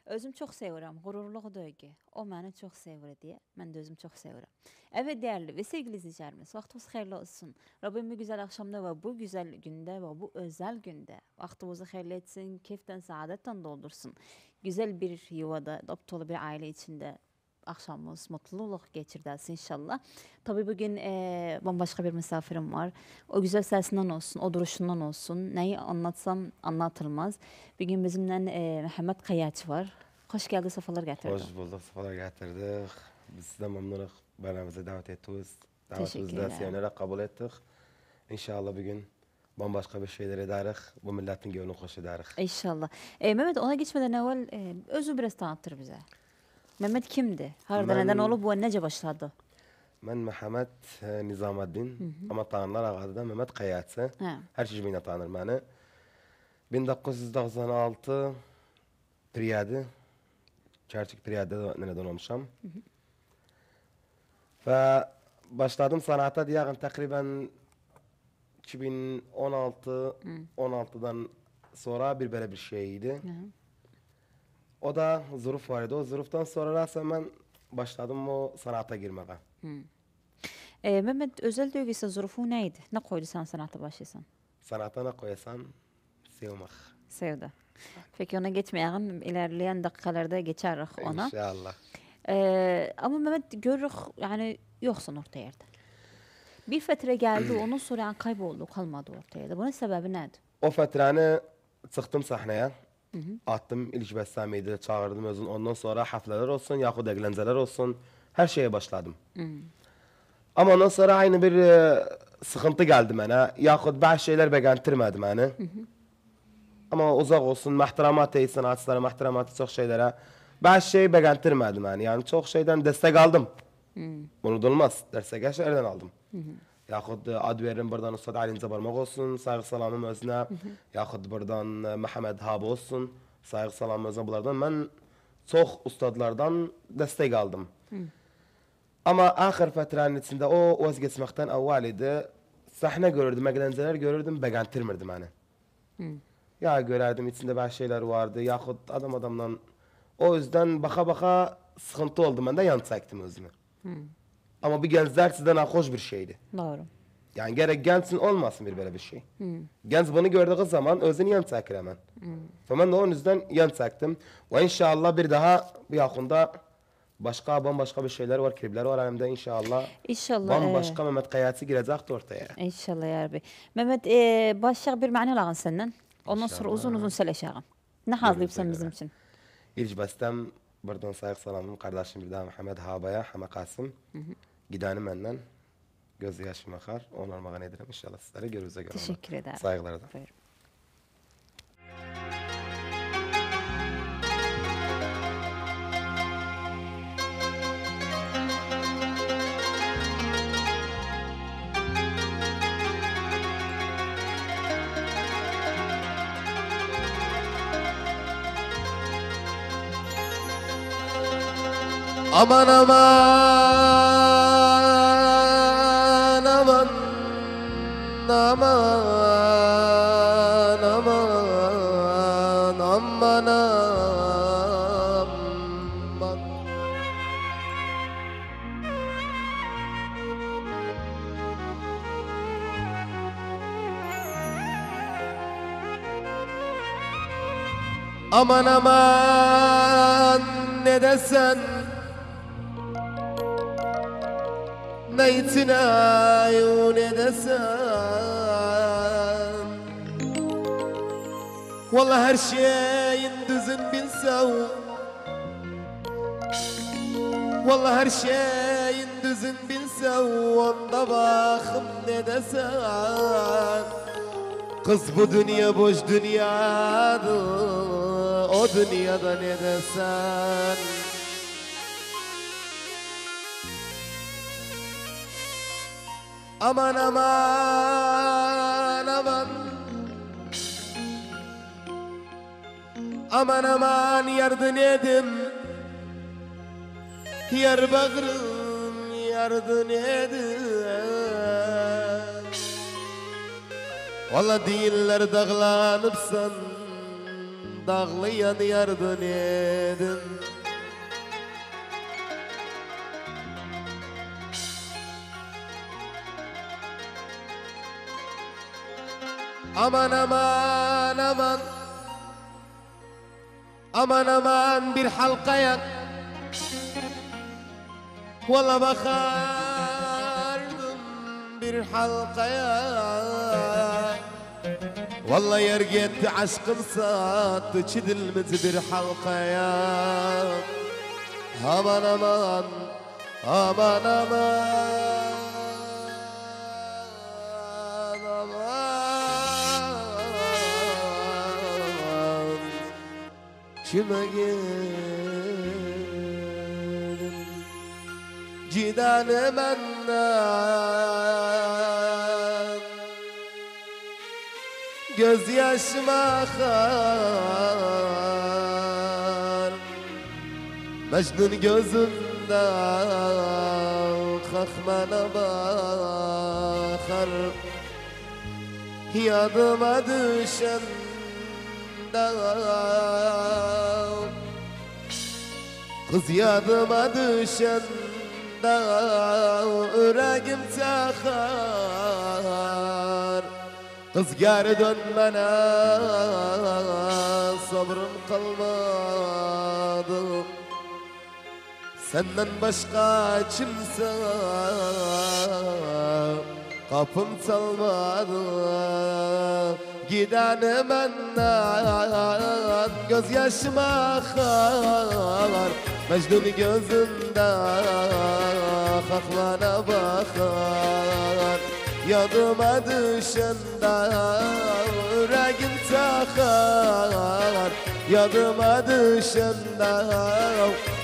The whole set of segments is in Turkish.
Özüm çox sevirəm, qürurluq döygi. O məni çox sevir deyə, mən də özüm çox sevirəm. Evet değerli ve sevgili izleyicilerimiz, vaxtınız xeyirli olsun. Rabbim bu güzel akşamda ve bu güzel günde ve bu özel günde vaxtınızı xeyirli etsin, keyiften, saadetten doldursun. Güzel bir yuvada, dop dolu bir aile içinde akşamımız mutluluk geçirdi inşallah. Tabii bugün bambaşka bir misafirim var. O güzel sesinden olsun, o duruşundan olsun. Neyi anlatsam anlatılmaz. Bugün bizimle Mehmet Kayaç var. Hoş geldin, sefalar getirdin. Hoş bulduk, sefalar getirdik. Biz sizden memnunuz. Bana davet ettiniz. Teşekkürler. Davetinizi kabul ettik. İnşallah bugün bambaşka bir şeyler ederiz. Bu milletin gönlünü hoş ederiz. İnşallah. Mehmet, ona geçmeden evvel özü biraz tanıtır bize. Mehmet kimdi? Harda neden olup bu nece başladı? Ben Mehmet Nizameddin. Ama tanrılar ağadı Mehmet Kayaç'ı. Her şey beni tanır beni. 1996 Priyadi. Çerçik Priyadi'de nereden olmuşam. Ve başladım sanata diyelim takriben 2016'dan sonra bir böyle bir şeydi. O da zuruf vardı. O zuruftan sonra ben başladım o sanata girmeye. Mehmet, özel döygüsü zurufu neydi? Ne koydu sen sanata başlasan? Sanata ne koyasam sevmek. Sevdi. Peki ona geçmeyelim. İlerleyen dakikalarda geçeriz ona. İnşallah. Ama Mehmet görürük yani yoksun orta yerde. Bir fetre geldi, onun sonra yani kayboldu, kalmadı orta yerde. Bunun sebebi nedir? O fetranı çıktım sahneye. Attım ilk beslemeydi, çağırdım özün. Ondan sonra hafleler olsun, yahut eğlenceler olsun. Her şeye başladım. Ama ondan sonra aynı bir sıkıntı geldi bana. Yahut bazı şeyler beğendirmedi beni. Ama uzak olsun, mahtramatı, sanatçılara, mahtramatı çok şeylere. Bazı şey beğendirmedi beni. Yani çok şeyden destek aldım. Unutulmaz. Destek gerçekten aldım. Yahut ad veririm buradan Ustad Ali İncebarmak olsun, saygı salamım özüne. Yahut buradan Mehmet Hab olsun, saygı salamım özüne. Bunlardan ben çok ustadlardan destek aldım. Ama ahir fetranın içinde o vazgeçmekten evvel idi. Sahne görürdüm, eğlenceler görürdüm, beğendirmirdi beni. Ya görerdim içinde bazı şeyler vardı, yahut adamdan. O yüzden baka sıkıntı oldu, ben de yan çektim özümü. Ama bir gençler sizden hoş bir şeydi. Doğru. Yani gerek gençsin olmasın bir böyle bir şey. Genç bunu gördüğü zaman özünü yan çekir hemen. Ben de onun yüzden yan çektim. Ve inşallah bir daha bir yakında bambaşka bir şeyler var, klipler var elimde inşallah. İnşallah. Bambaşka Mehmet Kayaç'ı girecekti ortaya. İnşallah ya Rabbi. Mehmet, başlayaq bir məni alağın senden. Ondan sonra uzun söyleşeğim. Ne hazırlayıpsan bizim için? İlk bestem buradan saygı salamım kardeşim bir daha Mehmet Haba'ya, Hama Kasım. Gidenim benden. Gözü yaşım akar. Onarmağın ederim inşallah sizlere görürüze göre. Teşekkür ederim. Saygılar da. Buyurun. Aman aman aman aman aman aman aman. Aman aman ne desen Neytine ayun edesem Vallahi her şeyin düzün bilsem Vallahi her şeyin düzün bilsem Onda bakım ne desem Kız bu dünya boş dünyadır O dünyada ne desen Aman aman aman Aman aman yardım edim Yar bağrım yardım edim Valla değiller dağlanıpsan dağlayan yardan edin. Aman aman aman, aman aman bir halkaya, valla bakardım bir halkaya. Valla yer gitti aşkım sattı çidilmez bir halkaya. Aman aman, aman aman, aman, kime geldim cidanı benden, göz yaşım akar, Mecnun gözünden kalkmana bakar. Yadıma düşen kız yadıma düşen yüreğim çakar. Kız geri dönmene sabrım kalmadı. Senden başka kimse kapım çalmadı. Giden benden gözyaşım akar, Mecnun gözünde aklana bakar. Yadıma düşende yüreğim çakar, yadıma düşende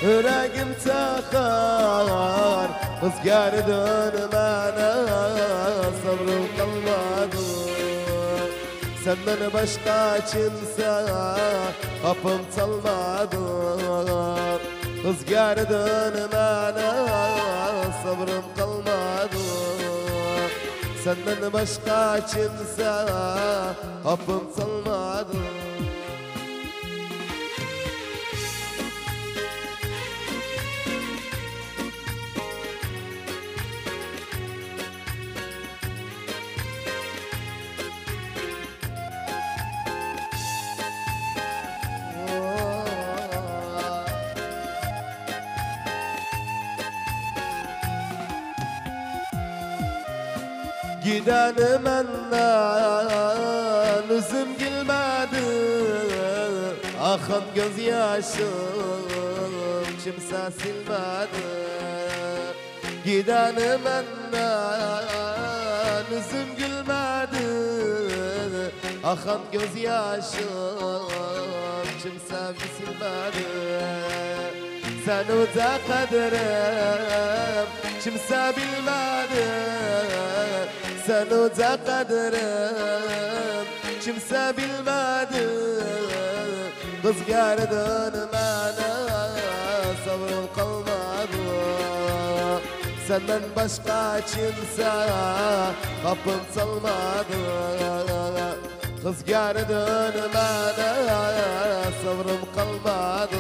yüreğim çakar. Kız geri dönmene sabrım kalmadı. Senden başka kimse kapım çalmadı. Kız geri dönmene sabrım kalmadı. Senden başka kimse kapım çalmadı. Gidenim benden üzüm gülmedi, akan gözyaşım kimse silmedi. Gidenim benden üzüm gülmedi, akan gözyaşım kimse silmedi. Sen uca kaderim kimse bilmedi. Sen uca kaderim kimse bilmedi. Kız geri dönmene sabrım kalmadı. Senden başka kimse kapım çalmadı. Kız geri dönmene sabrım kalmadı.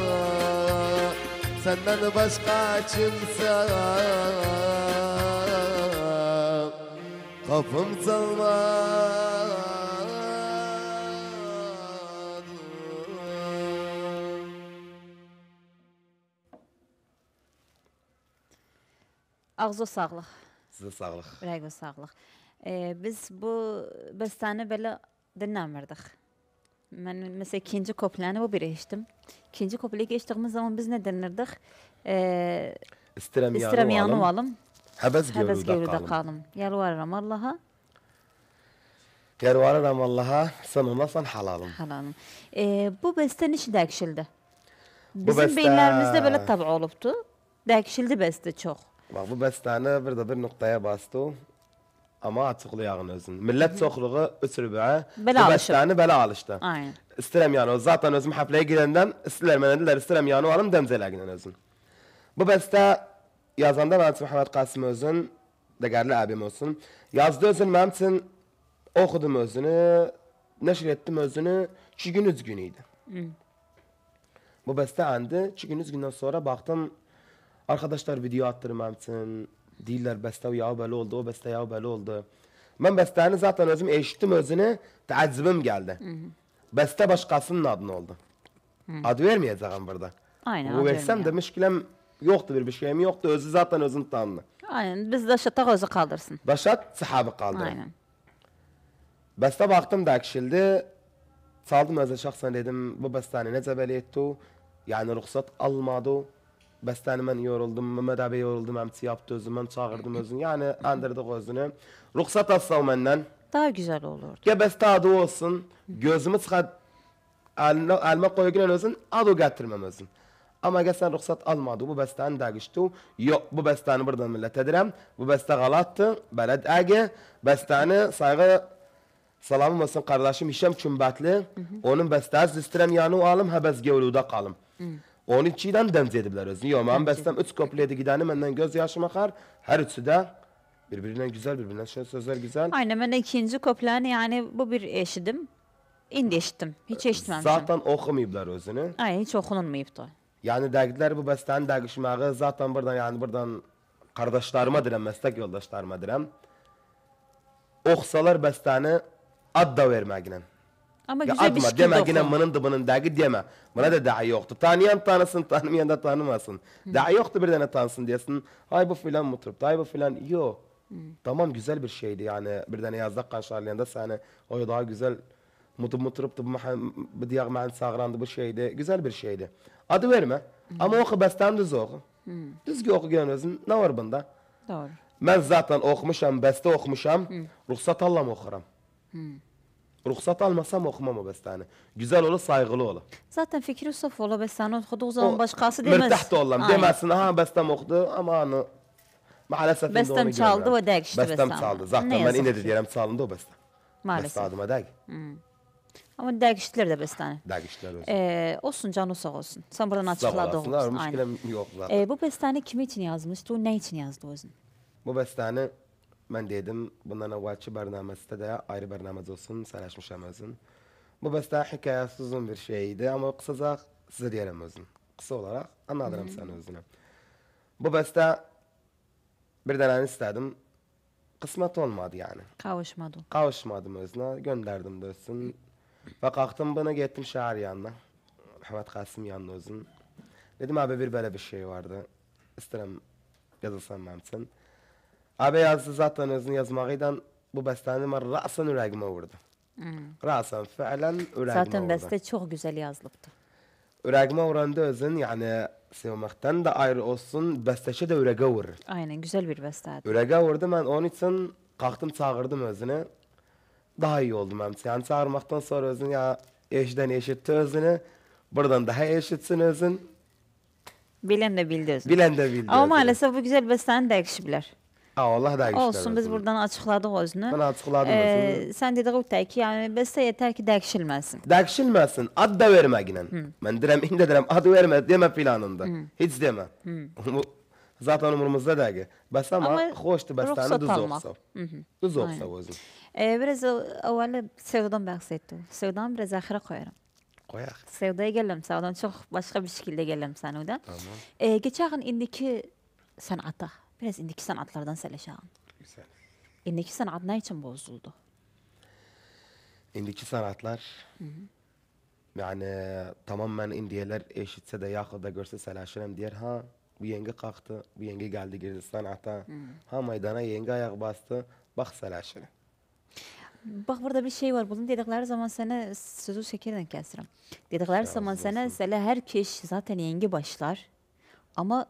Senden başka kimse kapım çalmadı. Ağzı sağlıq, Size sağlık. ürəyə sağlıq. Biz bu bestəni belə dinləmirdik. Mən mesela ikinci kopyanı bu biri eşitdim. İkinci kopyayı geçtiğimiz zaman biz ne dinlerdik? İstirəm yanı alım. Həbəz Həbəz gövrüdə gövrüdə qalım. qalım. Yalvarıram Allaha. Yalvarıram Allaha, sən olasan halalım. Halalım. Bu bəstə neçə dəyişildi? Bu Bizim bəstə- beyinlərimizdə belə tabi olubdu. Dəyişildi bəstə çox. Bax, bu bəstəni bir də bir nöqtəyə bastı. Amma açıqlayağın özün. Millət çoxluğu 3 rübəyə Belə bu alışıb. bəstəni belə alışdı. Aynen. İstəyirəm yəni, zaten özüm həfləyə girəndən istəyirlər mənə dedilər, istəyirəm yəni alım dəmzələginən özün. Bu bəstə yazanda mənim üçün Məhəmməd Qasım özün, dəqərli abim olsun. Yazdı özün mənim üçün, oxudum özünü, nəşr etdim özünü, 2 gün 3 gün idi. Bu beste andı. 2 günden sonra baktım arkadaşlar video attırmam için değiller beste ya böyle oldu, o beste ya böyle oldu. Ben besteni zaten özüm eşittim özünü, taazzübüm geldi. Beste başkasının adına oldu. Adı vermeyeceğim burada. Aynen, Bu adı versem de vermiyor. müşkilem yoktu, bir şeyim yoktu. Özü zaten özün tanını. Aynen, biz de şatak özü kaldırsın. Daşat sahabı kaldı. Aynen. Beste baktım da ekşildi. Saldım özü şahsen dedim bu bestani ne zebeli etti. Yani ruhsat almadı. Bestani ben yoruldum, Mehmet abi yoruldum, hemsi yaptı özüm, ben çağırdım özünü. Yani andırdık özünü. Ruhsat alsam benden. Daha güzel olurdu. Ya beste adı olsun, gözümü çıkart, elime koygun özün, adı getirmem özün. Ama gel sen ruhsat almadı, bu bestani dağıştı. Yok, bu bestani buradan millet edirem. Bu beste galattı, beled ege. Bestani saygı, salamım olsun kardeşim Hişam Çümbatlı. Onun bestesi istirem yanı alım, hebez gevluda kalım. Onun içinden demz edibler özün. Yok, ben bestem 3 kopliyedi gideni, benden göz yaşım akar. Her üçü de birbirinden güzel, birbirinden şöyle sözler güzel. Aynen, ben de ikinci koplarını yani bu bir eşidim. İndi eşittim. Hiç eşitmemişim. Zaten okumayıblar özünü. Ay, hiç okunulmayıptı. Yani dergiler bu bestenin dergişmağı zaten buradan yani buradan kardeşlerime direm, meslek yoldaşlarıma direm. Okusalar besteni ad da vermekle. Ama Ya güzel bir adma şekilde demekle oku. bunun da bunun dergi deme. Buna da dahi yoktu. Tanıyan tanısın, tanımayan da tanımasın. Dahi yoktu bir tane tanısın diyesin. Hay bu filan mutruptu, hay bu filan. Yok. Tamam güzel bir şeydi yani. Bir tane yazdık kanşarlayanda seni. O daha güzel mutruptu. Bu diğer mağın sağrandı bu şeydi. Güzel bir şeydi. Adı verme. Ama oku besten düz oku. Düzgün oku gelen özün. Ne var bunda? Doğru. Ben zaten okumuşam, beste okumuşam. Ruhsat allam okuram. Ruhsat almasam okumam o besteni. Güzel olur, saygılı olur. Zaten Fikri Saf ola ve sen okuduğu zaman başkası demez. Mürtah da olam. Aynen. Demezsin ha bestem okudu ama onu maalesef Bestem çaldı ve değişti bestem bestem. çaldı. Zaten Ne ben yazık yine de ki. diyelim çalındı o bestem. Maalesef. Beste adıma değil. Ama değiştiler de bestane. Dergişler olsun. Olsun, canı sağ olsun. Sen buradan Sağ açıkladı olasınlar. olsun. Aynen. Müşkilem yok zaten. Bu bestane kim için yazmıştı? O ne için yazdı özün? Bu besteni ben dedim bundan evvelki bernamesinde de ayrı bernamez olsun. Sərəşmişəm özün. Bu beste hikayesi uzun bir şeydi ama kısaca size diyelim özün. Kısa olarak anlatırım sen özüne. Bu beste bir tane istedim. Kısmet olmadı yani. Kavuşmadı. Kavuşmadım özüne. Gönderdim de özün. Ve kalktım bana gittim şair yanına. Ahmet Kasım yanına özün. Dedim abi bir böyle bir şey vardı. İsterim yazılsam ben için. Abi yazdı zaten özün yazmağıyla bu besteni ben rasen yüreğime vurdu. Rasen fiilen yüreğime Zaten vurdu. beste çok güzel yazılıptı. Yüreğime vurandı özün yani sevmekten de ayrı olsun besteşi de yüreğe vurur. Aynen, güzel bir besteydi. Yüreğe vurdu ben onun için kalktım çağırdım özünü. Daha iyi oldum hem. Yani çağırmaktan sonra özün ya eşiden eşitti özünü. Buradan daha eşitsin özün. Bilen de bildi özün. Bilen de bildi Ama özünü. maalesef bu güzel besteni değişibler. Allah da işler Olsun, biz buradan açıkladık özünü. Ben açıkladım özünü. Sen dediğin o ki yani beste yeter ki değişilmesin. Dakşilmesin, ad da vermekle. Ben direm, indi direm, adı verme deme planında. Hiç deme. Zaten umurumuzda değil. Bes ama hoştu bestani ruhsat düz almak. olsa. Düz olsa özün. Biraz evvel sevdadan bahsettim. Sevdadan biraz ahire koyarım. Koyak. Sevdaya gelelim, sevdadan çok başka bir şekilde gelelim sen o da. Geçen indiki sanata, biraz indiki sanatlardan seleşelim. Güzel. İndiki sanat ne için bozuldu? İndiki sanatlar yani tamamen indiyeler eşitse de yaxud da görse selaşırım diyer ha bu yenge kalktı, bu yenge geldi girdi sanata. Ha maydana yenge ayak bastı, bak selaşırım. Bak, burada bir şey var. Bunun dedikleri zaman sana sözü şekerden kesirim. Dedikleri zaman sana herkes zaten yenge başlar. Ama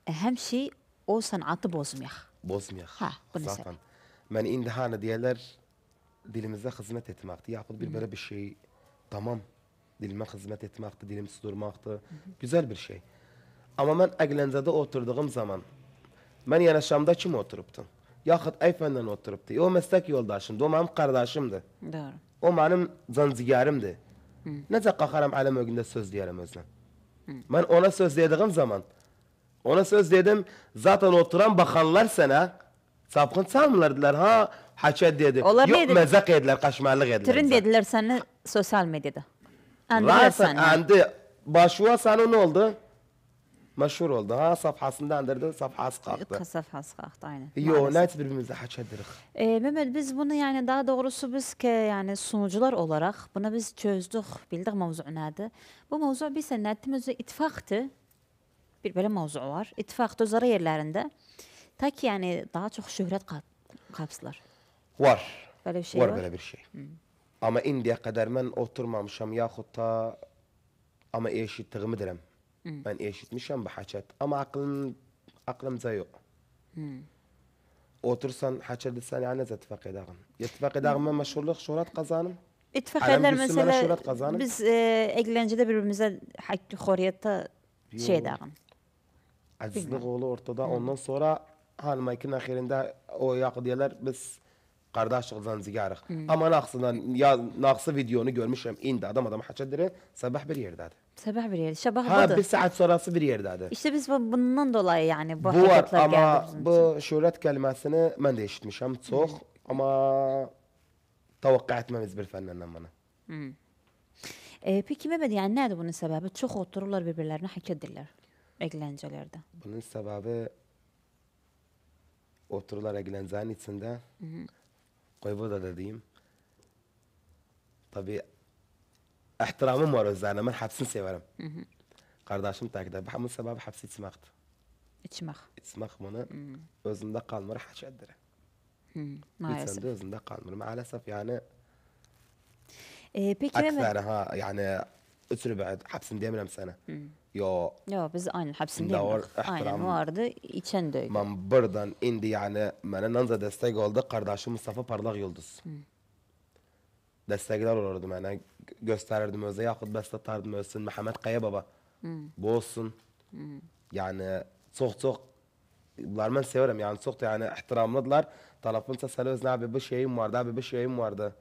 hem şey o sanatı bozmayak. Bozmayak. Ha, bunu zaten. söyle. Ben indi hani diyeler dilimize hizmet etmekti. Yaxud bir böyle bir şey tamam. Dilime hizmet etmekti, dilim durmaktı. Güzel bir şey. Ama ben Eglenza'da oturduğum zaman ben yana Şam'da kim oturuptu? Yaxud Eyfen'den oturuptu. O meslek yoldaşımdı, o benim kardeşimdi. Doğru. O benim zanzigarımdı. Nece kalkarım alem ögünde söz diyelim özüne. Ben ona söz dediğim zaman, ona söz dedim, zaten oturan bakanlar sana, sapkın çalmırlardılar ha, haçet dedi. Onlar Yok neydi? mezak ediler, kaşmarlık ediler. Tırın dediler sana sosyal medyada. Andılar Rasen seni. andı, başvuğa sana ne oldu? Meşhur oldu. Ha safhasında andırdı, safhası kalktı. Safhası kalktı aynen. Yo, Maalesef. net birbirimize haçediriz. Mehmet biz bunu yani daha doğrusu biz ki yani sunucular olarak bunu biz çözdük, bildik mevzu nedir. Bu mevzu bir senetimiz ittifaktı. Bir böyle mevzu var. İttifak özara yerlerinde. Ta ki yani daha çok şöhret kapsılar. Var. Böyle bir şey Var var. böyle bir şey. Ama indiye kadar ben oturmamışam yaxud da ama eşittiğimi direm. Ben eşitmişim bu haçet ama aklımda yok. Otursan haçet etsen yani ne ittifak ederim. İttifak ederim ben meşhurluk, şöhret kazanım. İttifak Alem eder gitsin, bana mesela şöhret kazanın. biz eğlencede birbirimize hakkı horiyette şey ederim. Azizlik oğlu ortada. Ondan sonra hanımaykin ahirinde o yakıdiyeler biz kardeşlik zanzigarıq. Ama naksı videonu görmüşüm. İndi adam haçediri sabah bir yerdedir. Sabah bir yer. Şabah Ha budur. bir saat sonrası bir yerdedir. İşte biz bundan dolayı yani bu Bu var hareketler geldi ama bizim için. bu şöhret kelimesini ben de eşitmişim çok ama tavakka etmemiz bir fennenden bana. Peki Mehmet yani nedir bunun sebebi? Çok otururlar birbirlerine hak edirler eğlencelerde. Bunun sebebi otururlar eğlencenin içinde. Koy bu da dediğim. Tabii ihtiramım var üzerine. Ben hapsini severim. Kardeşim takdir. Bunun sebebi hapsi içmekti. İçmek. İçmek bunu özümde kalmır haçeddir. Maalesef. İçinde özümde kalmır. Maalesef yani Peki Mehmet. أكثر ها يعني أسرع بعد حبس ديمنا سنة يو Yo biz aynen hapsinde Doğru, yemek. Aynen ihtiram. vardı içen de öyle. من بردن إندي يعني من ننزل destek oldu kardeşim Mustafa Parlak Yıldız. Destekler olurdu yani gösterirdim öze yahut bestetardım ölsün Mehmet Kaya Baba. Bu olsun. Yani çok bunlar ben severim yani çok da yani ihtiramlıdılar. Tarafınsa selöz abi bir şeyim vardı abi bir şeyim vardı.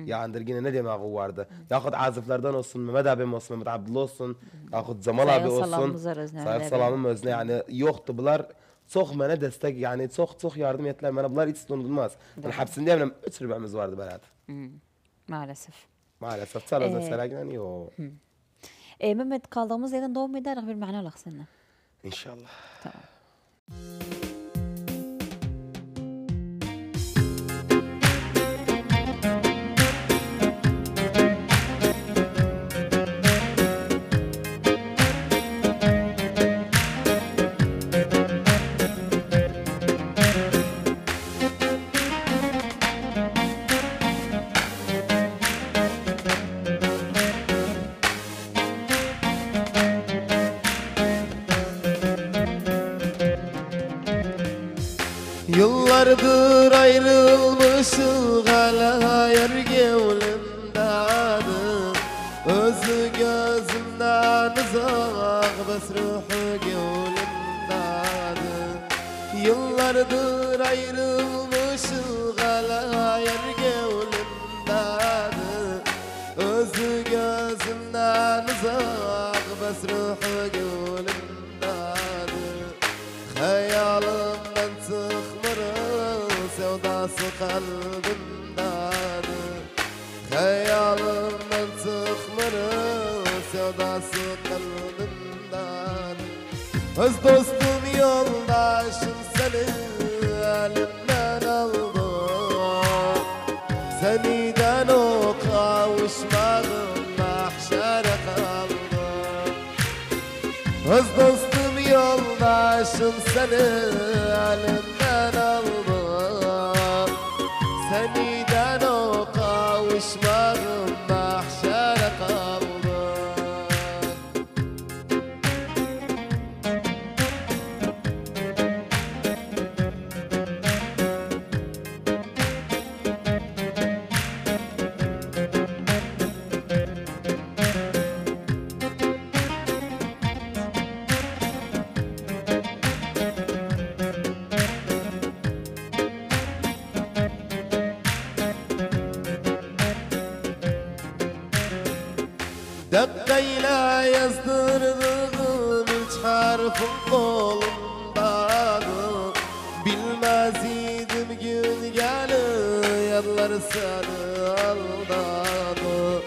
Yani yine ne demek vardı. Yahut aziflerden olsun Mehmet abim olsun Mehmet Abdullah olsun. Yahut Cemal abi olsun. Sayık salamım özne yani yoktu bunlar. Çok bana destek yani çok yardım ettiler bana bunlar hiç unutulmaz. Ben hapsinde eminim 3 rübemiz vardı berat. Maalesef. Maalesef çalazda selagnen yok. Mehmet kaldığımız yerden devam ederek bir ma'na alaq senden. İnşallah. Tamam. Yıllardır ayrılmışız hala yergevlimdadır. Özü gözümden uzak bas ruhu gevlimdadır. Yıllardır ayrılmışız hala yergevlimdadır. Özü gözümden uzak bas ruhu gevlimdadır. Hayalimden çıkmırım sevdası kalbimdadır. Hayalimden çıkmırım sevdası kalbimdadır. Öz dostum yoldaşım seni elimden aldı. Seniden o kavuşmağım mahşere kaldı. Öz dostum yoldaşım seni elimden aldı. Seniden o kavuşmağım mahşere kaldı. Dakikayla yazdırdığım üç harfim kolumdadır. Bilmez idim gün gelir yıllar seni aldadı.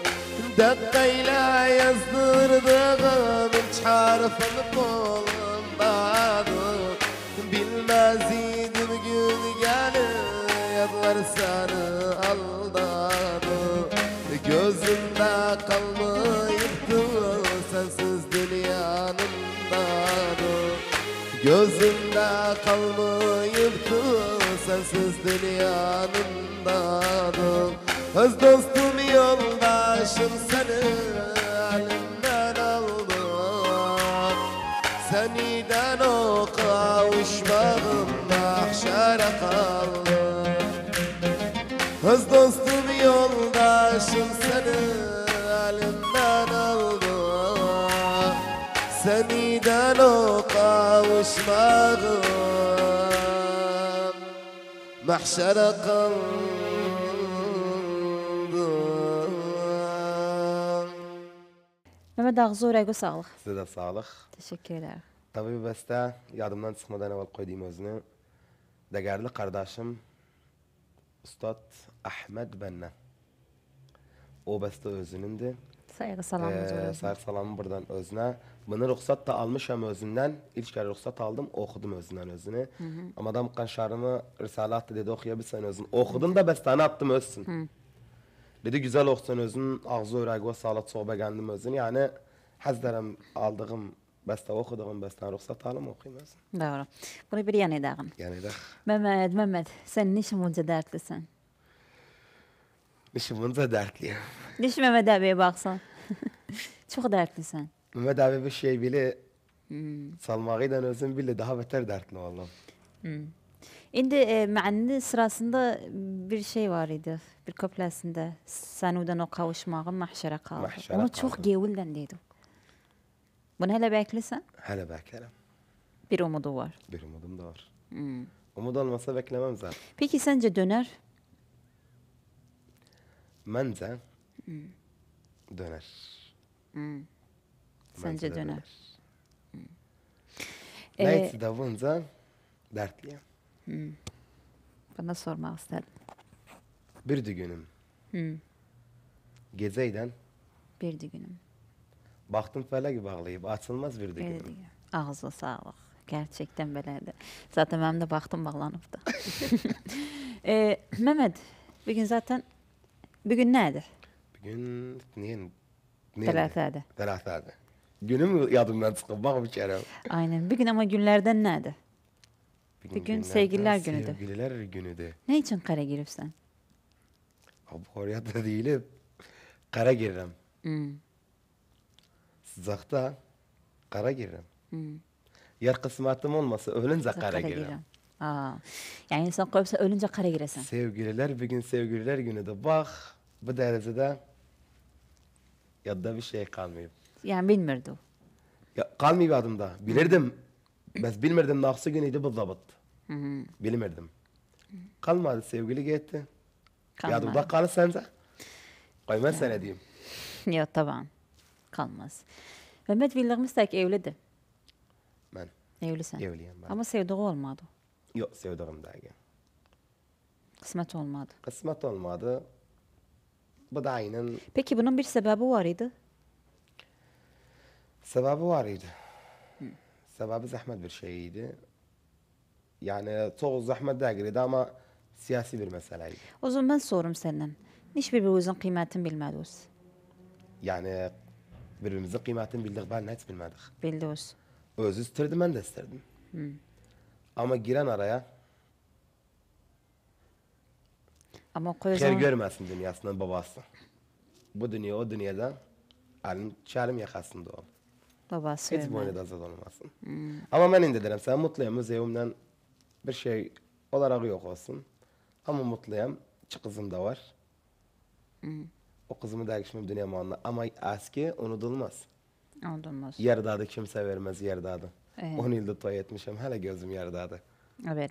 Dakikayla yazdırdığım Sığdığım hiç harfını bulunmadı. Bilmez idim gün gelir yadlar seni aldadı. Gözümde kalmayıptı sensiz dünyanın dadı. Gözümde kalmayıptı sensiz dünyanın dadı. Öz dostum yoldaşım seni elimden aldı. Seniden o kavuşmağım mahşere kaldı. Öz dostum yoldaşım seni elimden aldı. Seniden o kavuşmağım mahşere kaldı. Mehmet ağzı oraya sağlık. Size de sağlık. Teşekkür ederim. Tabii bu beste yadımdan çıkmadan evvel koyduğum özünü değerli kardeşim Ustad Ahmet Benne. O beste özünündü. Saygı salamımız var. Saygı salamı buradan özüne. Bunu ruhsat da almışam özünden. İlk kere ruhsat aldım, okudum özünden özünü. Ama da mıkan şarımı Risalat dedi okuyabilsen özünü. Okudum da bestane attım özsün. Dedi güzel okusun özünün ağzı öyrəgi ve sağlat soğba geldim özünü. Yani hazlarım aldığım beste okuduğum bestane ruhsat alım okuyayım özünü. Doğru. Bunu bir yan edəğin. Yani de Mehmet, sen nişin bunca dertlisin? işim bunca dertliyim. Niş Mehmet abiye baksan. Çok dertlisin. Mehmet abi bir şey bile salmağıyla özün bile daha beter dertli oğlum. İndi ma'nı sırasında bir şey var idi. Bir köplesinde. Sanudan o kavuşmağın mahşere kaldı. Mahşere Onu kaldı. çok gevulden dedi. Bunu hele beklisən? Hala beklerim. Bir umudu var. Bir umudum da var. Umud olmasa beklemem zaten. Peki sence döner? Bence döner. Sence de döner. Neyse de bunca dertliyim. Bana sormak istedim. Bir günüm. Geceyden Bir günüm. baktım felek bağlayıp açılmaz bir Bir günüm. gün. Ağzına sağlık. Gerçekten belədir. Zaten benim de baktım bağlanıp da. Mehmet, bugün nedir? Bugün neyin? Telatədir. Telatədir. Günüm yadımdan çıkıp bak bir kere. Aynen. Bugün ama günlerden nedir? Bugün günlerden sevgililer günüdür. Sevgililer günüdür. Ne için kara giripsən? Abi oraya da değilim. Kara girerim. Sıcakta kara girerim. Yer kısmetim olmasa ölünce kara girerim. Aa. Yani insan koyupsa ölünce kara giresen. Sevgililer bugün sevgililer günüdür. Bak bu derecede yadda bir şey kalmıyor. Yani bilmirdi o. Ya, kalmıyor adımda. Bilirdim. Bes bilmirdim naksı günüydü bu zabıt. Bilmirdim. Kalmadı sevgili gitti. Kalmadı. Yadımda kalır sence? Koymaz sana diyeyim. Yok taban. Kalmaz. Mehmet Villarmistak evlidir. Ben Evlisən. evliyim ben. Ama sevdiği olmadı. Yok sevdiğim daha gel. Kısmet olmadı. Kısmet olmadı. Bu da aynen Peki bunun bir sebebi var idi. sebebi var idi. Sebebi zahmet bir şeydi. Yani çok zahmet değildi ama siyasi bir meseleydi. O zaman ben sorum senden. Niş birbirimizin kıymetini bilmediniz. Yani birbirimizin kıymetini bildik ben hiç bilmedik. Bildiniz. Özü isterdim ben de isterdim. Ama giren araya Ama koy o her zaman görmesin dünyasının babası. Bu dünya o dünyada elin çelim yakasında ol. babası Hiç ölmedi. boynu azad olmasın. Ama ben indi derim sen mutluyum müzeyimden bir şey olarak yok olsun. Ama mutluyum. İki kızım da var. O kızımı da geçmem dünya malına. Ama eski unutulmaz. Olmaz. Yerdadı kimse vermez yerdadı. Evet. 10 yılda toy etmişim hala gözüm yerdadı. Öyle.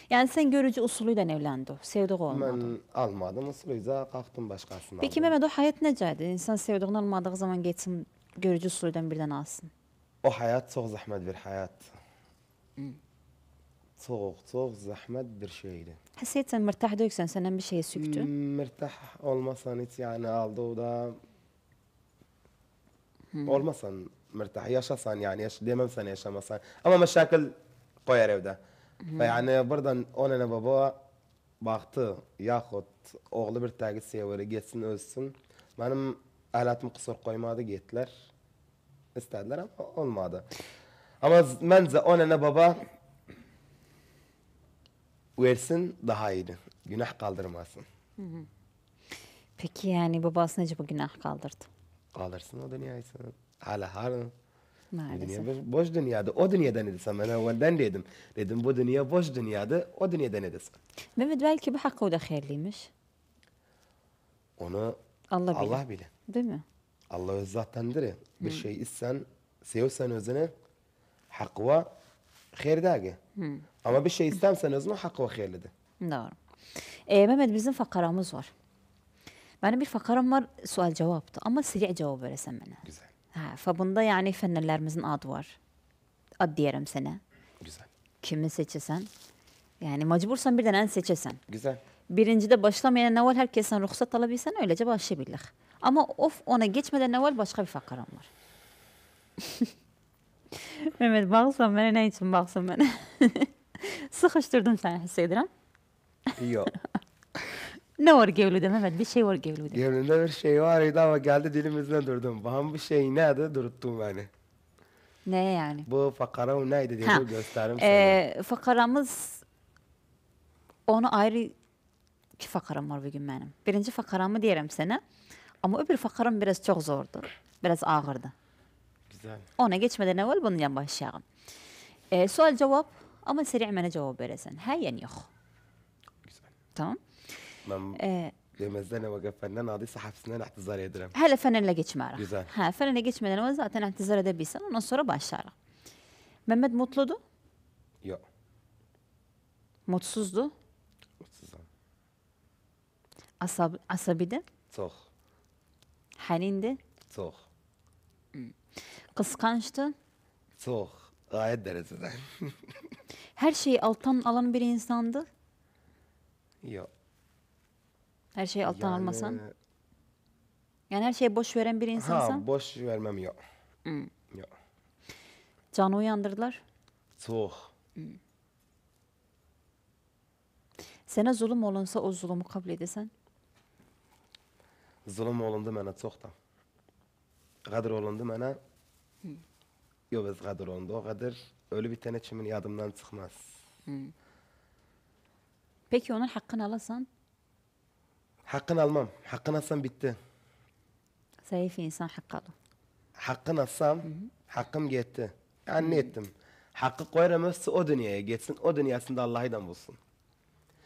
Yani sen görücü usulüyle evlendi o. Sevdiği olmadı. Ben almadım usulüyse kalktım başkasını Peki aldım. Mehmet o hayat necədir? İnsan sevdiğini almadığı zaman geçsin görücü usulüden birden alsın. O hayat çok zahmet bir hayat. Çok zahmet bir şeydi. Hasiyet مرتاح değilsen senden bir şeye süktü. Mürtah olmasan hiç yani aldı o da Olmasan mırtah yaşasan yani demem sana yaşamasan. Ama meşakil koyar evde. Ve yani buradan ona baba baktı yahut oğlu bir tagi severi geçsin ölsün. Benim ehlatım kusur koymadı gittiler. İstediler ama olmadı. Ama bence ona baba versin daha iyiydi. Günah kaldırmasın. Peki yani babası nece bu günah kaldırdı? Kaldırsın o dünyasını. Hala harın. Bu Maalesef. dünya boş dünyada. O dünyadan ne desem ben evvelden dedim. Dedim bu dünya boş dünyada. O dünyadan ne desem. Mehmet belki bu hakkı o da hayırlıymış. Onu Allah bilir. Allah bilir. Değil mi? Allah öz zattandır ya. Bir şey issen, sevsen özünü hakkı ve hayırdagi. Ama bir şey istemsen özünü hakkı ve hayırlıdır. Doğru. Mehmet bizim fakaramız var. Benim bir fakaram var sual cevaptı ama seri cevap veresem bana. Güzel. Ha, fabunda yani fennerlerimizin adı var. Ad diyelim sana. Güzel. Kimi seçesen. Yani mecbursan birden en seçesen. Güzel. Birincide başlamayan evvel herkesten ruhsat alabilsen öylece başlayabilir. Ama ona geçmeden evvel başka bir fakaram var. Mehmet baksan bana ne için baksan bana? Sıkıştırdım seni hissediyorum. Yok. Ne var gevlude Mehmet? Bir şey var gevlude. Gönlümde bir şey vardı ama geldi dilimizden durdum. Baham bir şey neydi duruttum beni. Ne yani? Bu fakaram neydi diye Ha, gösterim sana. Fakaramız onu ayrı iki fakaram var bugün benim. Birinci fakaramı diyelim sana. Ama öbür fakaram biraz çok zordu. Biraz ağırdı. Güzel. Ona geçmeden evvel bununla başlayalım. Sual cevap ama seri bana cevap verirsen. Ha yani yok. Güzel. Tamam. Ben demezden eve gefenden adıysa hapsinden ihtizar ederim. Hele fenenle geçme Güzel. Ha, fenenle geçmeden evvel zaten ihtizar edebilsen ondan sonra başlarım. Mehmet mutludu. Yok. Mutsuzdu. Mutsuzum. Asabiydi. Çok. Hanindi. Çok. Kıskançtı. Çok. Gayet derecede. Her şeyi alttan alan bir insandı. Yok. Her şeyi alttan Yani- almasan. Yani her şeye boş veren bir insansan. Ha boş vermem yok. Yok. Canı uyandırdılar. Çok. Sana zulüm olunsa o zulümü kabul edesen. Zulüm olundu bana çoktan. Kadir olundu bana. Yok biz kadir olundu. O kadir ölü bir tane çimin yadımdan çıkmaz. Peki onun hakkını alasan. Hakkını almam. Hakkını alsam bitti. Zayıf insan hakkı alır. Hakkını alsam hakkım gitti. Yani ne ettim? Hakkı koyamazsa o dünyaya geçsin. O dünyasında Allah'dan bulsun.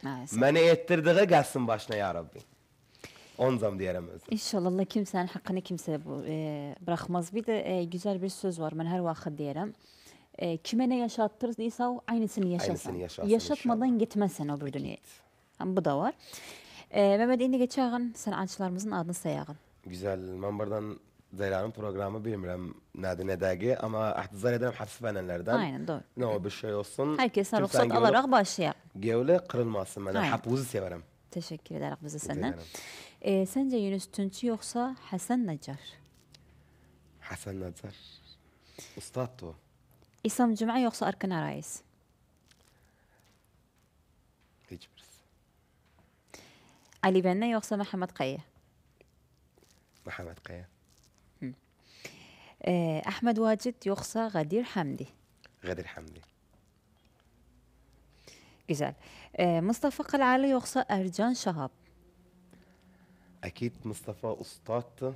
Maalesef. Beni ettirdiği gelsin başına ya Rabbi. Onzam diyerem özüm. İnşallah Allah kimsenin hakkını kimse bırakmaz. Bir de güzel bir söz var. Ben her vakit diyelim. Kime ne yaşattırdıysa o aynısını yaşasın. Aynısını yaşasın Yaşatmadan gitmezsen öbür dünyaya. Bu da var. Mehmet indi geçeğin sanatçılarımızın adını sayağın. Güzel. Ben buradan Zeyra'nın programı bilmiyorum ne dergi ama ihtizar ederim hapsi fenenlerden. Aynen doğru. Ne o bir şey olsun. Herkesten Kimsenin ruhsat alarak başlayalım. Gevle kırılmasın bana. Aynen. Hapvuzu severim. Teşekkür ederim bize Rica senden. Sence Yunus Tünçü yoksa Hasan Nacar? Hasan Nacar. Ustad o. İsam Cuma yoksa Arkan Arayis? Hiçbirisi. Ali Benne yoksa Mehmet Kaya? Mehmet Kaya. Ahmet Vacid yoksa Gadir Hamdi? Gadir Hamdi. Güzel. Mustafa Kalali yoksa Ercan Şahap? Akid Mustafa ustadtı.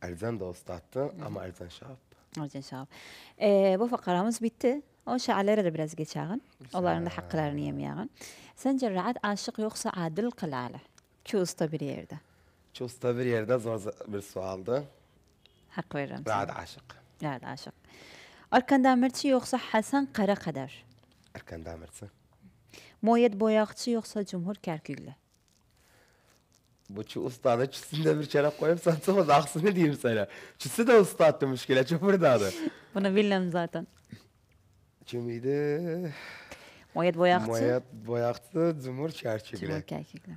Erzan da ustadtı ama Erzan Şahap. Ercan Şahap. Bu fakaramız bitti. O şairlere de biraz geçeğin. Onların da haklarını yemeyeğin. Sence Rahat Aşık yoksa Adil Kalali? Ki usta bir yerde. Şu usta bir yerde zor bir sualdı. Hak veririm sana. Rahat aşık. Rahat Aşık. Arkan Demirci yoksa Hasan Karakadar? Erkan Demirci. Moyet Boyakçı yoksa Cumhur Kerküklü? Bu şu ustadı çüsünde bir şarap koyup satsamaz aksını diyeyim sana. Çüsü de ustadtı müşkile çok buradaydı. Bunu bilmem zaten. Kimiydi? Moyet Boyakçı. Moyet Boyaktı, Cumhur Cumhur Çerçigile. Kerküklü.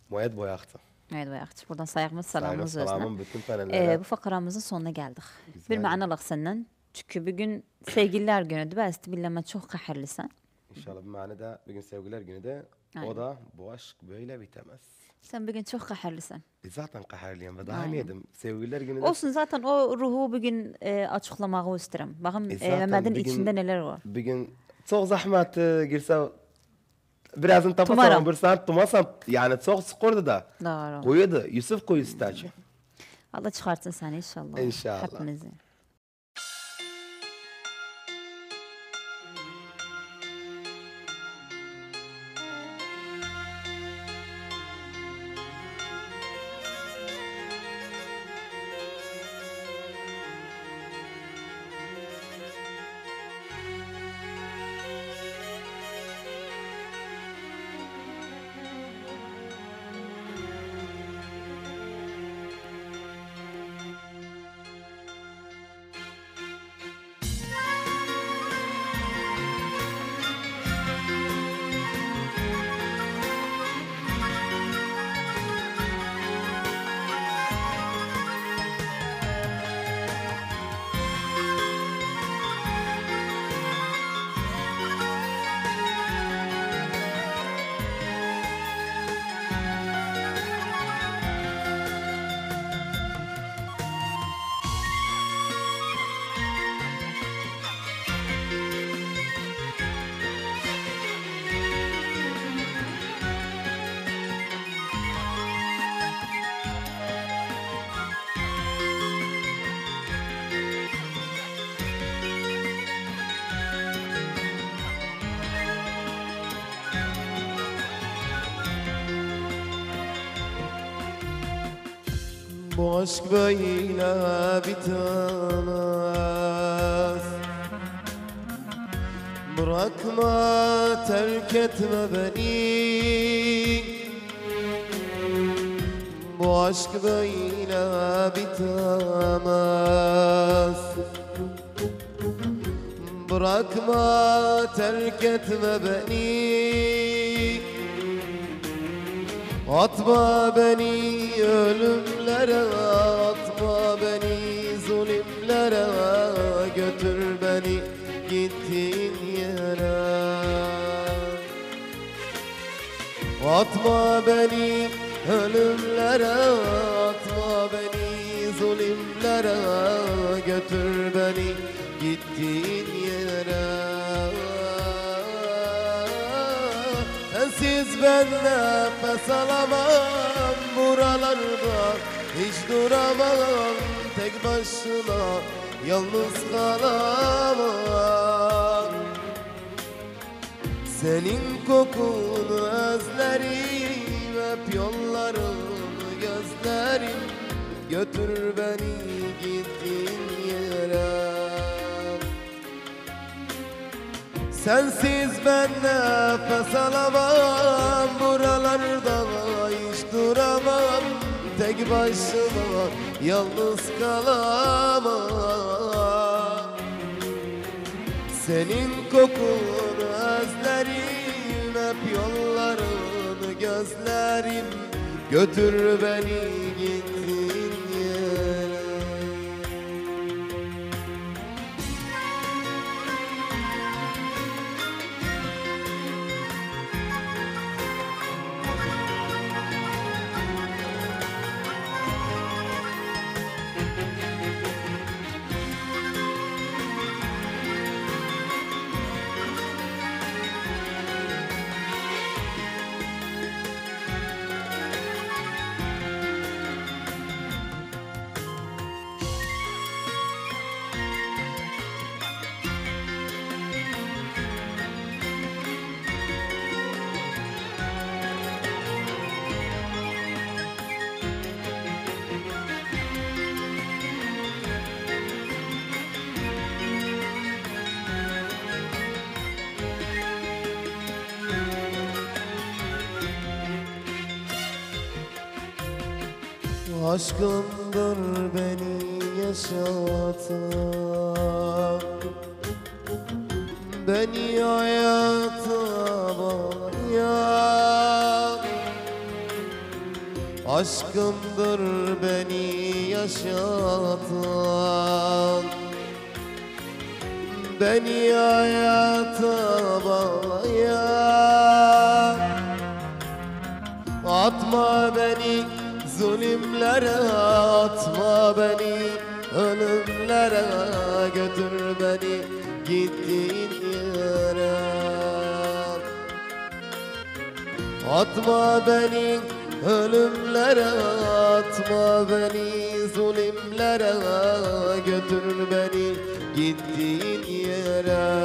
Moyet Boyaktı. Evet Bayakçı. Buradan sayağımız salamımız özüne. Salamım bütün fənələrə. Bu fakaramızın sonuna geldik. Güzel. Bir ma'nalıq senden. Çünkü bugün sevgililer günüdür. Bəzi biləmə çox qəhərlisən. İnşallah bu mənada bugün sevgililer günü de Aynen. o da bu aşk böyle bitemez. Sen bugün çok qəhərlisən. Zaten qəhərliyəm və daha Aynen. niyedim? Sevgililer günü de Olsun zaten o ruhu bugün açıqlamağı istəyirəm. Baxım Zaten Məhəmmədin bugün- içində nələr var. bugün çok zahmet girse birazını Tumaram. tapasam, bir saat tumasam yani çok sıkırdı da. Doğru. Koyuyordu. Yusuf koyu istəci. Allah çıxartsın səni inşallah. İnşallah. Hepimizi. Bu aşk böyle bitemez. Bırakma, terk etme beni. Bu aşk böyle bitemez. Bırakma, terk etme beni. Atma beni ölümlere, atma beni zulümlere, götür beni gittiğin yere. Atma beni ölümlere, atma beni zulümlere, götür beni gittiğin yere. Sensiz ben nefes alamam buralarda, hiç duramam tek başına, yalnız kalamam. Senin kokunu özlerim, hep yollarını gözlerim, götür beni gittiğin yere. Sensiz ben nefes alamam buralarda, hiç duramam tek başıma, yalnız kalamam. Senin kokunu özlerim, hep yollarını gözlerim, götür beni gittiğin yere. Aşkındır beni yaşatan, beni hayata bağlayan. Aşkındır beni yaşatan, beni hayata bağlayan. Atma beni zulümlere, atma beni ölümlere, götür beni gittiğin yere. Atma beni ölümlere, atma beni zulümlere, götür beni gittiğin yere.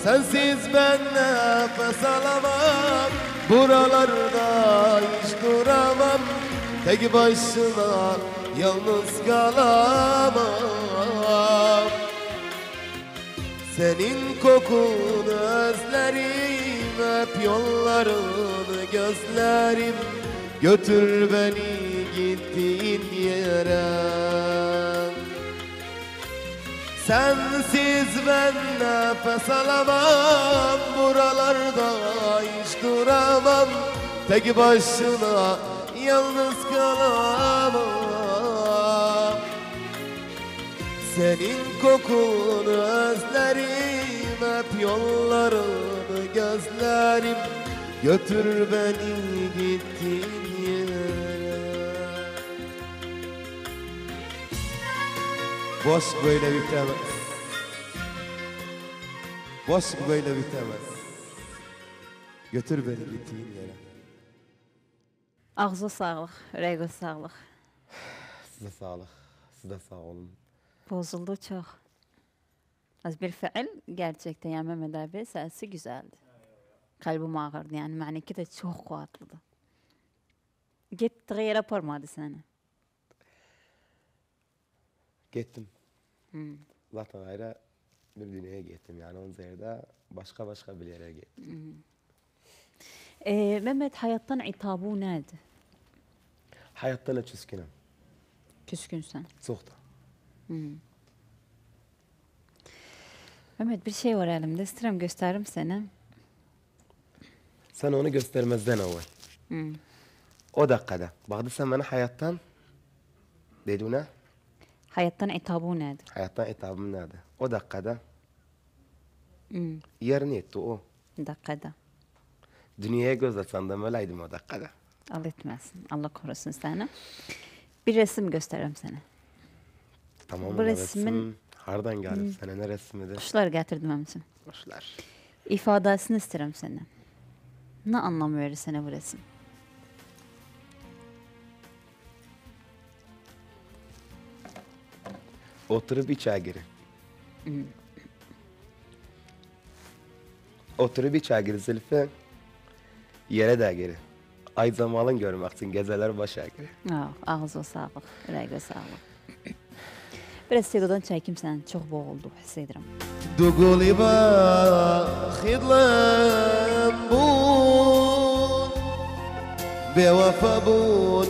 Sensiz ben nefes alamam, buralarda hiç duramam. Tek başına yalnız kalamam. Senin kokunu özlerim, hep yollarını gözlerim. Götür beni gittiğin yere. Sensiz ben nefes alamam, buralarda hiç duramam. Tek başına yalnız kalamam. Senin kokunu özlerim, hep yollarını gözlerim. Götür beni gittiğin yere. Bu aşk böyle bitemez. Bu aşk böyle bitemez. Götür beni gittiğin yere. Ağzı sağlık, ürəyə sağlık. Size sağlık. Size sağ olun. Bozuldu çok. Az bir fiil gerçekten yani Mehmet abi sesi güzeldi. Kalbim ağırdı yani maniki de çok kuvvetliydi. Gittiği yere parmadı seni. Gittim. Zaten ayrı bir dünyaya gittim yani onun yerde başka bir yere gittim. Mehmet hayattan itabı neydi? Hayattan hiç küskünüm. Küskünsen. Çok da. Mehmet bir şey var elimde. İsterim gösteririm sana. Sen onu göstermezden evvel. O dakikada. Baktı sen bana hayattan dedi ne? Hayattan itabı neydi? Hayattan etabım nerede? O dakikada yerini etti o. Dakikada. Dünyaya göz atsam öyleydim o dakikada. Allah etmesin. Allah korusun seni. Bir resim gösteririm sana. Tamam Bu o resmin- resim hardan geldi sana ne resmidir? Kuşlar getirdim onun için. Kuşlar. İfadesini isterim senden. Ne anlam verir sana bu resim? Oturup içe giri. Oturup içe giri Zülfü. Yere de giri. Ay zamanın görmek için gezeler başa giri. Ağzı sağlık, ürəyə sağlık. Biraz sevdadan çəkim sən, çox boğuldu, hiss edirəm. Duguliba khidlam bun bewafa bun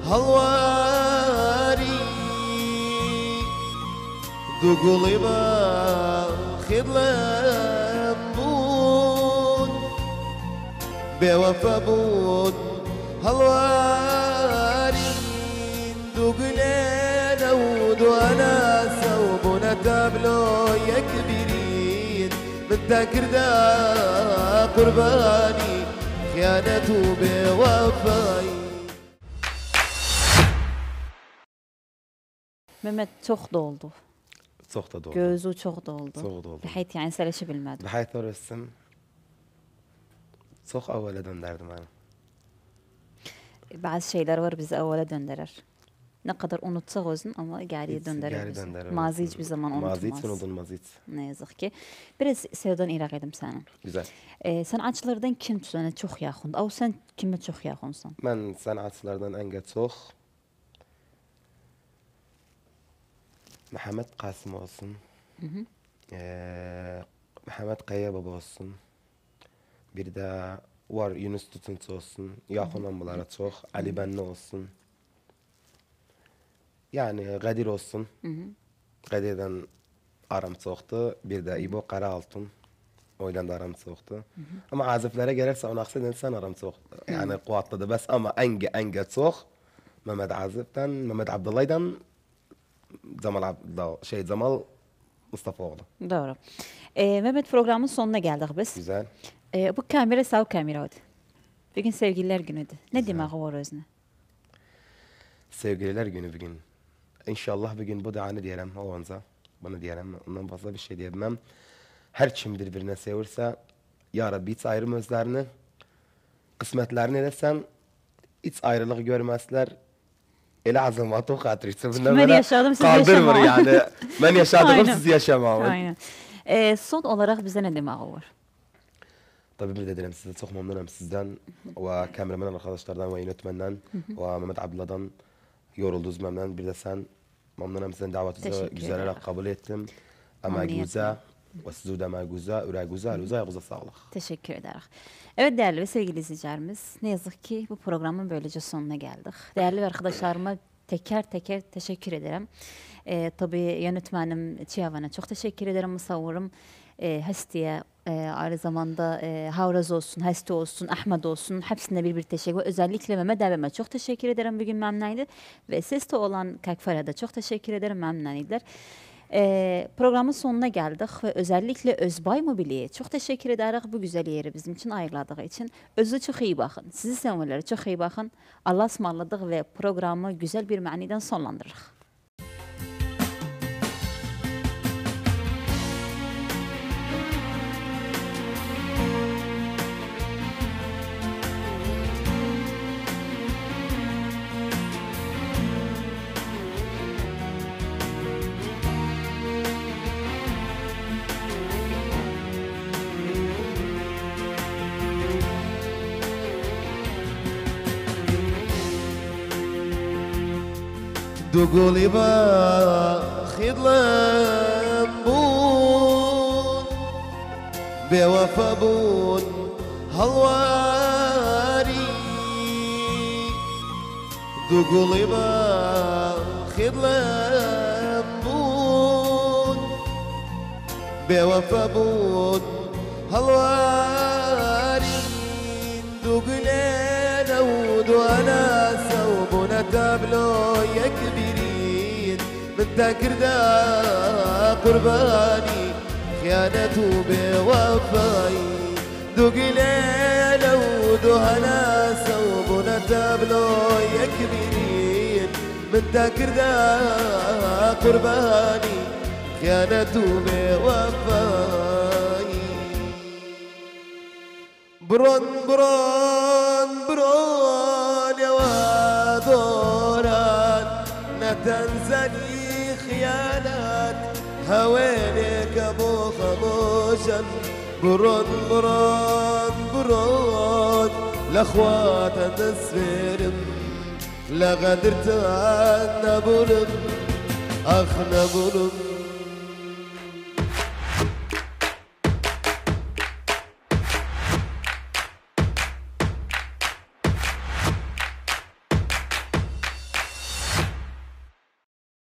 halwari Duguliba khidlam bun bewafa bun halwari Dugulena ودوانا ثوبنا تابلو يكبرين متذكر دا قرباني خيانته بوفاي. Mehmet çok doldu. Çok da doğru. Gözü çok doldu. Çok doldu. Bəhət yəni sələşə bilmədi. Bəhayət o resim çok evvela döndürdüm bana. Bazı şeyler var bizi evvela döndürür. Ne kadar unutsak olsun ama geriye döndürür Geri bizi. döndürür. Mazi hiçbir zaman unutmaz. Mazi hiç unutulmaz hiç. Ne yazık ki. Biraz sevdan iraq edim sana. Güzel. Sanatçılardan kim sana çok yaxındır? Av sen kime çok yaxınsan? Ben sanatçılardan en çok Mehmet Kasım olsun. Mehmet Kaya Baba olsun. Bir de var Yunus Tutunç olsun. Yakın bunlara çok. Ali Benli olsun. Yani Kadir olsun. Kadir'den aram çoktu. Bir de İbo Karaaltun. Oydan da aram soğuktu. Ama aziflere gelirse ona akseden sen aram soğuk. Yani kuvvetli bes ama enge soğuk. Mehmet Azif'ten, Mehmet Abdullah'dan Cemal Mustafa'oğlu. Doğru. Mehmet, programın sonuna geldik biz. Güzel. Bu kamera sağ kameraydı. Bugün sevgililer günüdür. Ne demek var özüne? Sevgililer günü bugün. İnşallah bugün bu da diyelim o anza. Bana diyelim. Ondan fazla bir şey diyemem. Her kim birbirine sevirse ya Rabbi hiç ayrım özlerini, kısmetlerini desem hiç ayrılık görmezler. Ele azamatı o hatırıysa. Ben yaşadım, siz kaldırmır yaşamam. yani. Ben yaşadım, Aynen. siz yaşamam. Aynen. Son olarak bize ne demek var? Tabii bir de dedim size çok memnunum sizden ve kameraman arkadaşlardan ve yönetmenden ve Mehmet Abdullah'dan yoruldunuz memnun. Bir de sen memnunum sizden davetinizi Teşekkür güzel ederim. olarak kabul ettim. Ama Memnuniyetle. güzel ve sizi de ama güzel, üre güzel, güzel sağlık. Teşekkür ederiz. Evet değerli ve sevgili izleyicilerimiz, ne yazık ki bu programın böylece sonuna geldik. Değerli arkadaşlarıma teker teker teşekkür ederim. Tabii yönetmenim Çiyavan'a çok teşekkür ederim, musavvurum. Hastiye, aynı zamanda Havraz olsun, Hasti olsun, Ahmet olsun, hepsine bir teşekkür. Özellikle Mehmet abime çok teşekkür ederim, bugün memnuniydi. Ve seste olan Kakfar'a da çok teşekkür ederim, memnuniydiler. Programın sonuna geldik ve özellikle Özbay Mobilya'ya çok teşekkür ederiz bu güzel yeri bizim için ayırladığı için. Özü çok iyi bakın, sizi sevmeleri çok iyi bakın. Allah'a ısmarladık ve programı güzel bir maniden sonlandırırız. دقولي باخذ لمبون بوفا بون هالواري دقولي باخذ لمبون بوفا بون هالواري دقلنا ودوانا صوبنا تابلو يا كبيرين من ذاكر دا قرباني خيانته بوفاي دقلنا ودوانا صوبنا تابلو يا كبيرين من ذاكر دا قرباني خيانته بوفاي برون برون برون يا ودوران نتنزلي خيانات هوينك ابو خموشا برون برون برون لاخوات نسفرم لا غدرت عنا برم اخنا برم